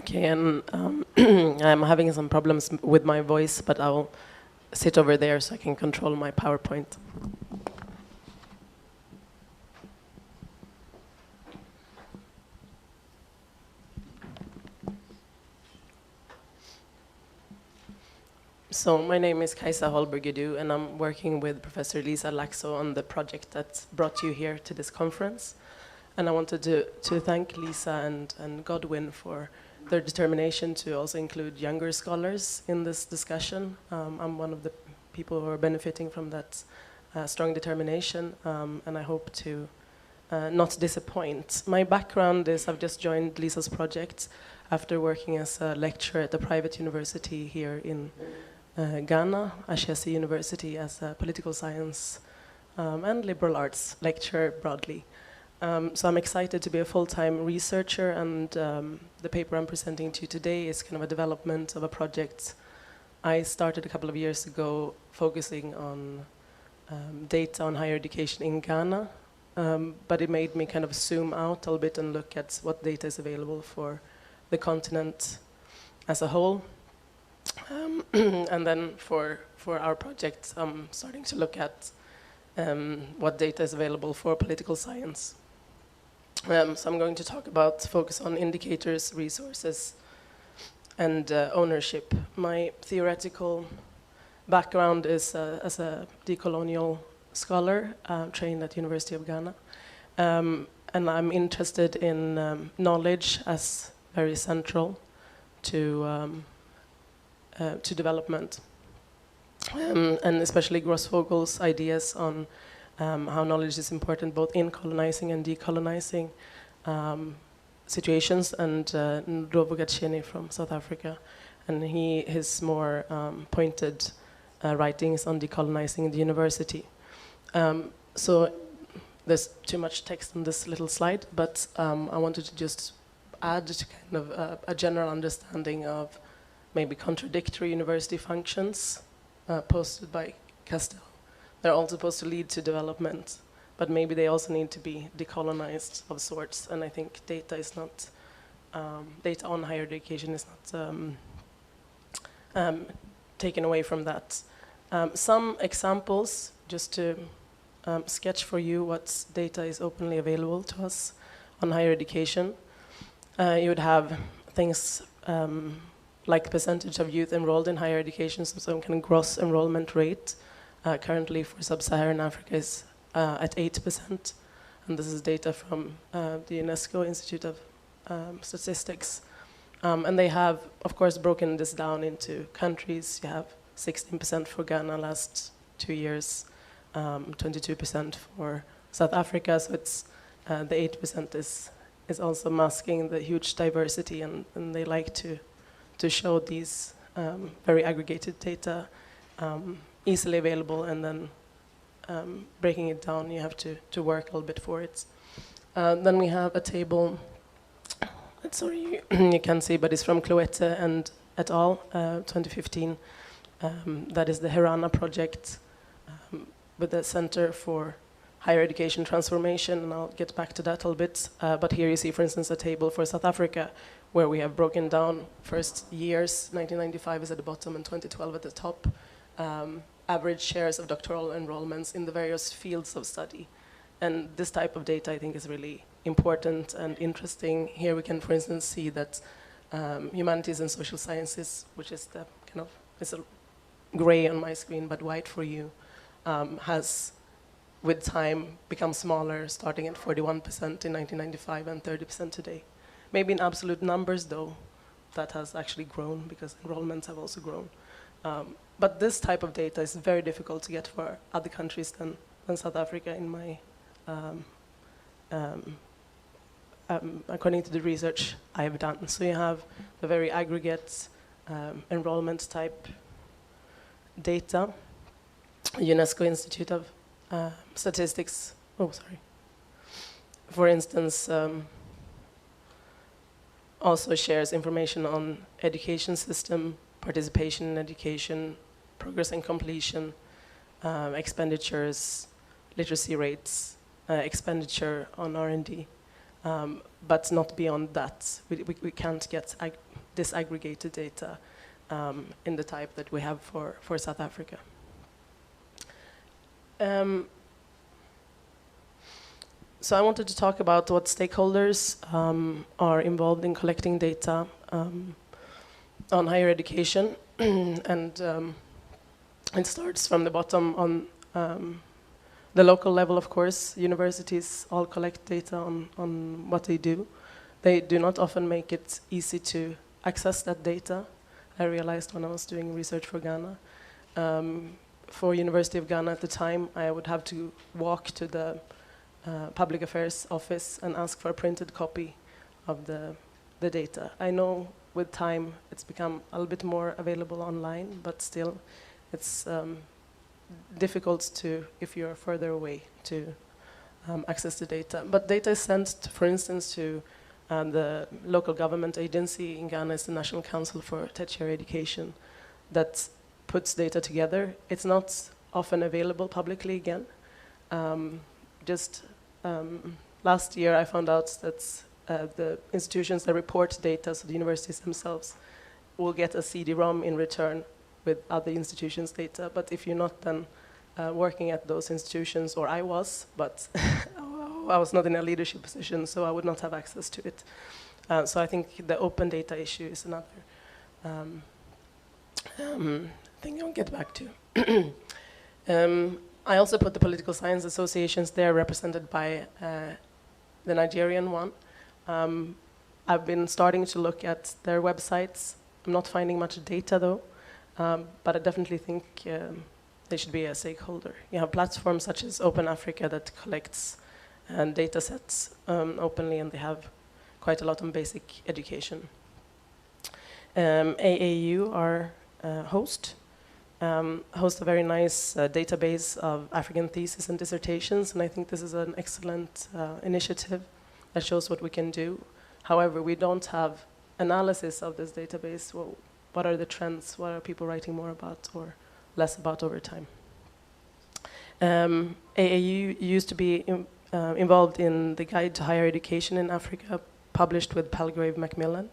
Okay, and I'm having some problems with my voice, but I'll sit over there so I can control my PowerPoint. So my name is Kajsa Holberg-Edu, and I'm working with Professor Lisa Laxo on the project that brought you here to this conference. And I wanted to thank Lisa and Godwin for their determination to also include younger scholars in this discussion. I'm one of the people who are benefiting from that strong determination, and I hope to not disappoint. My background is I've just joined Lisa's project after working as a lecturer at a private university here in Ghana, Ashesi University, as a political science and liberal arts lecturer broadly. So I'm excited to be a full-time researcher, and the paper I'm presenting to you today is kind of a development of a project I started a couple of years ago focusing on data on higher education in Ghana, but it made me kind of zoom out a little bit and look at what data is available for the continent as a whole. And then for our project, I'm starting to look at what data is available for political science. So I'm going to talk about focus on indicators, resources, and ownership. My theoretical background is as a decolonial scholar trained at University of Ghana. And I'm interested in knowledge as very central to development. And especially Grossvogel's ideas on how knowledge is important both in colonizing and decolonizing situations, and Ndlovu Gatsheni from South Africa, and his more pointed writings on decolonizing the university. So there's too much text on this little slide, but I wanted to just add to kind of a general understanding of maybe contradictory university functions posted by Castell. They're all supposed to lead to development, but maybe they also need to be decolonized of sorts. And I think data is not, data on higher education is not taken away from that. Some examples, just to sketch for you what data is openly available to us on higher education. You would have things like percentage of youth enrolled in higher education, so some kind of gross enrollment rate. Currently for sub-Saharan Africa is at 8%, and this is data from the UNESCO Institute of Statistics. And they have, of course, broken this down into countries. You have 16% for Ghana last 2 years, 22% for South Africa, so it's the 8% is also masking the huge diversity, and they like to show these very aggregated data easily available, and then breaking it down, you have to work a little bit for it. Then we have a table, sorry, you can see, but it's from Cloete and et al., 2015. That is the Herana project with the Center for Higher Education Transformation, and I'll get back to that a little bit. But here you see, for instance, a table for South Africa, where we have broken down first years, 1995 is at the bottom and 2012 at the top, average shares of doctoral enrollments in the various fields of study. And this type of data, I think, is really important and interesting. Here we can, for instance, see that humanities and social sciences, which is the kind of, it's a gray on my screen, but white for you, has, with time, become smaller, starting at 41% in 1995 and 30% today. Maybe in absolute numbers, though, that has actually grown because enrollments have also grown. But this type of data is very difficult to get for other countries than South Africa, in my, according to the research I have done. So you have the very aggregate enrollment type data. UNESCO Institute of Statistics, for instance, also shares information on education system, participation in education, progress and completion, expenditures, literacy rates, expenditure on R&D, but not beyond that. We can't get disaggregated data in the type that we have for South Africa. So I wanted to talk about what stakeholders are involved in collecting data on higher education. And it starts from the bottom on the local level, of course. Universities all collect data on what they do. They do not often make it easy to access that data. I realized when I was doing research for Ghana. For University of Ghana at the time, I would have to walk to the public affairs office and ask for a printed copy of the data. I know with time it's become a little bit more available online, but still it's difficult to, if you're further away, to access the data. But data is sent, for instance, to the local government agency in Ghana is the National Council for Tertiary Education that puts data together. It's not often available publicly again. Last year I found out that the institutions that report data, so the universities themselves, will get a CD-ROM in return with other institutions' data. But if you're not then working at those institutions, or I was, but I was not in a leadership position, so I would not have access to it. So I think the open data issue is another thing I'll get back to. I also put the political science associations there, represented by the Nigerian one. I've been starting to look at their websites. I'm not finding much data though, but I definitely think they should be a stakeholder. You have platforms such as Open Africa that collects data sets openly, and they have quite a lot on basic education. AAU, our host a very nice database of African theses and dissertations, and I think this is an excellent initiative that shows what we can do. However, we don't have analysis of this database. Well, what are the trends? What are people writing more about or less about over time? AAU used to be involved in the Guide to Higher Education in Africa, published with Palgrave Macmillan,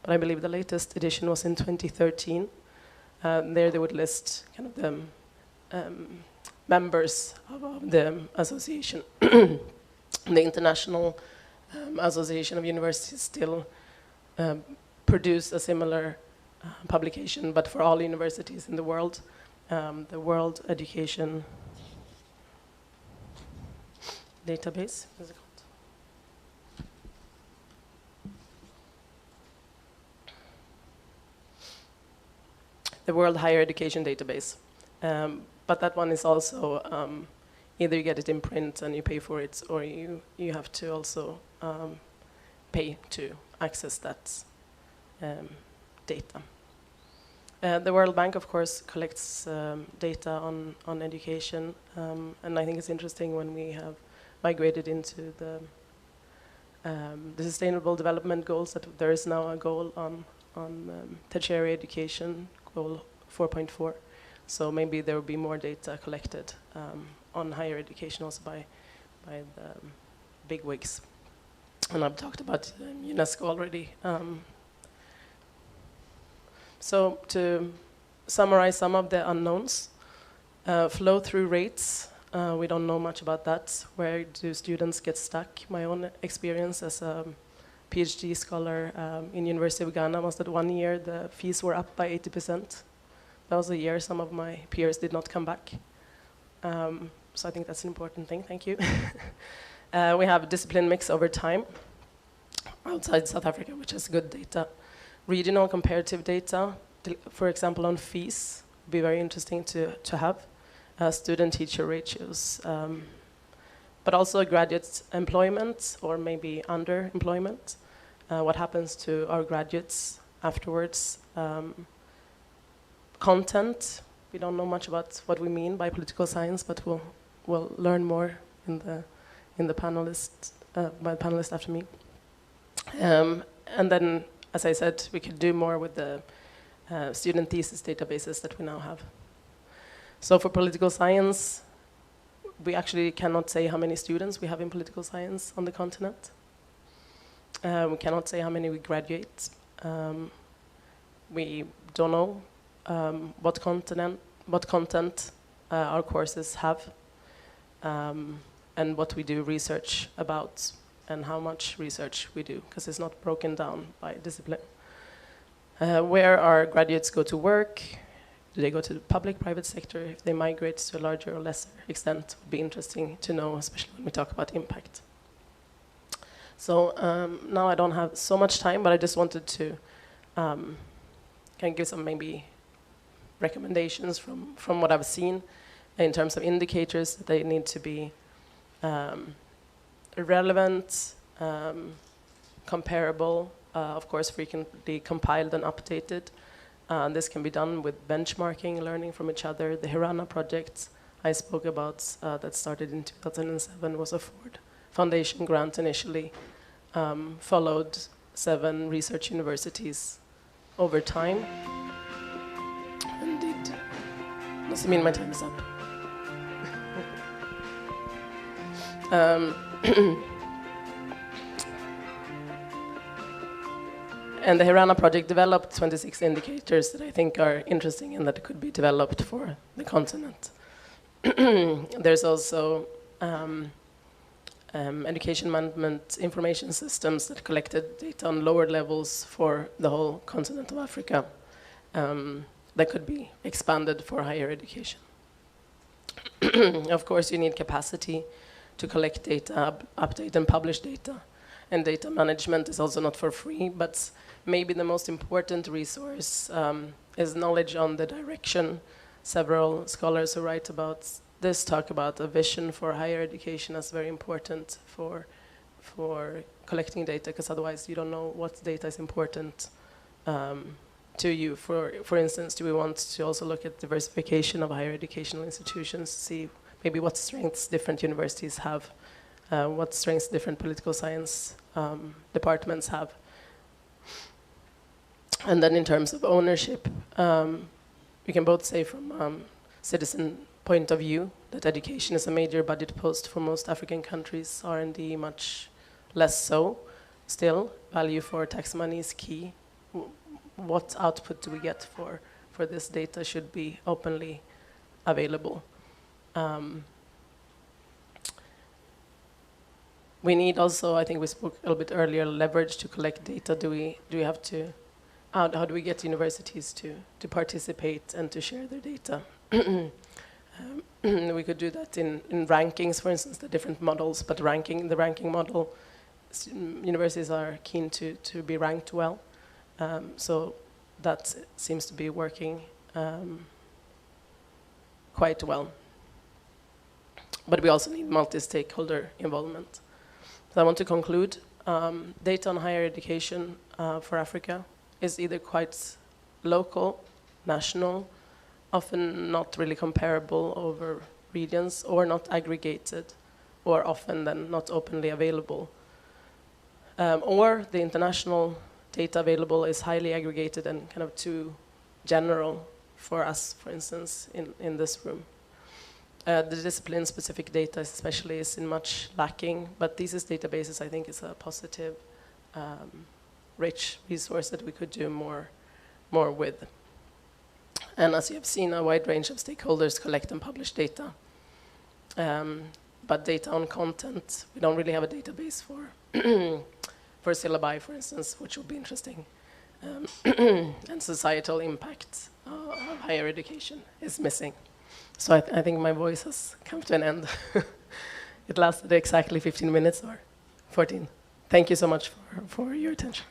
but I believe the latest edition was in 2013. There they would list kind of the members of the association. The International Association of Universities still produce a similar publication, but for all universities in the world, the World Education Database, is it called? The World Higher Education Database. But that one is also, either you get it in print and you pay for it, or you have to also pay to access that data. The World Bank, of course, collects data on education, and I think it's interesting when we have migrated into the Sustainable Development Goals that there is now a goal on tertiary education, goal 4.4. So maybe there will be more data collected on higher education also by the big wigs. And I've talked about UNESCO already. So to summarize some of the unknowns, flow-through rates, we don't know much about that. Where do students get stuck? My own experience as a PhD scholar in University of Ghana was that 1 year the fees were up by 80%. That was a year some of my peers did not come back. So I think that's an important thing, thank you. We have a discipline mix over time outside South Africa, which has good data. Regional comparative data, for example, on fees, would be very interesting to have. Student-teacher ratios, but also graduate employment or maybe underemployment. What happens to our graduates afterwards? Content, we don't know much about what we mean by political science, but we'll learn more in the panelists by the panelists after me. And then, as I said, we could do more with the student thesis databases that we now have. So for political science, we actually cannot say how many students we have in political science on the continent. We cannot say how many we graduate. We don't know what content our courses have, and what we do research about, and how much research we do, because it's not broken down by discipline. Where our graduates go to work, do they go to the public, private sector? If they migrate to a larger or lesser extent, would be interesting to know, especially when we talk about impact. So now I don't have so much time, but I just wanted to kind of give some maybe recommendations from what I've seen in terms of indicators that they need to be relevant, comparable, of course frequently compiled and updated. This can be done with benchmarking, learning from each other. The Hirana project I spoke about that started in 2007 was a Ford Foundation grant initially, followed 7 research universities over time. Indeed. Does it mean my time is up? And the Hirana project developed 26 indicators that I think are interesting and that could be developed for the continent. There's also education management information systems that collected data on lower levels for the whole continent of Africa that could be expanded for higher education. Of course, you need capacity to collect data, update and publish data. And data management is also not for free, but maybe the most important resource is knowledge on the direction. Several scholars who write about this talk about a vision for higher education as very important for collecting data, because otherwise you don't know what data is important to you. For instance, do we want to also look at diversification of higher educational institutions, see maybe what strengths different universities have, what strengths different political science departments have. And then in terms of ownership, we can both say from citizen point of view that education is a major budget post for most African countries, R&D much less so. Still, value for tax money is key. What output do we get for this data should be openly available. We need also, I think we spoke a little bit earlier, leverage to collect data. Do we have to, how do we get universities to participate and to share their data? We could do that in rankings, for instance, the different models, but the ranking model, universities are keen to be ranked well. So that seems to be working quite well. But we also need multi-stakeholder involvement. So I want to conclude. Data on higher education for Africa is either quite local, national, often not really comparable over regions, or not aggregated, or often then not openly available. Or the international data available is highly aggregated and kind of too general for us, for instance, in this room. The discipline-specific data especially is in much lacking, but thesis databases I think is a positive, rich resource that we could do more with. And as you have seen, a wide range of stakeholders collect and publish data. But data on content, we don't really have a database for for syllabi, for instance, which would be interesting. And societal impact of higher education is missing. So I think my voice has come to an end. It lasted exactly 15 minutes or 14. Thank you so much for your attention.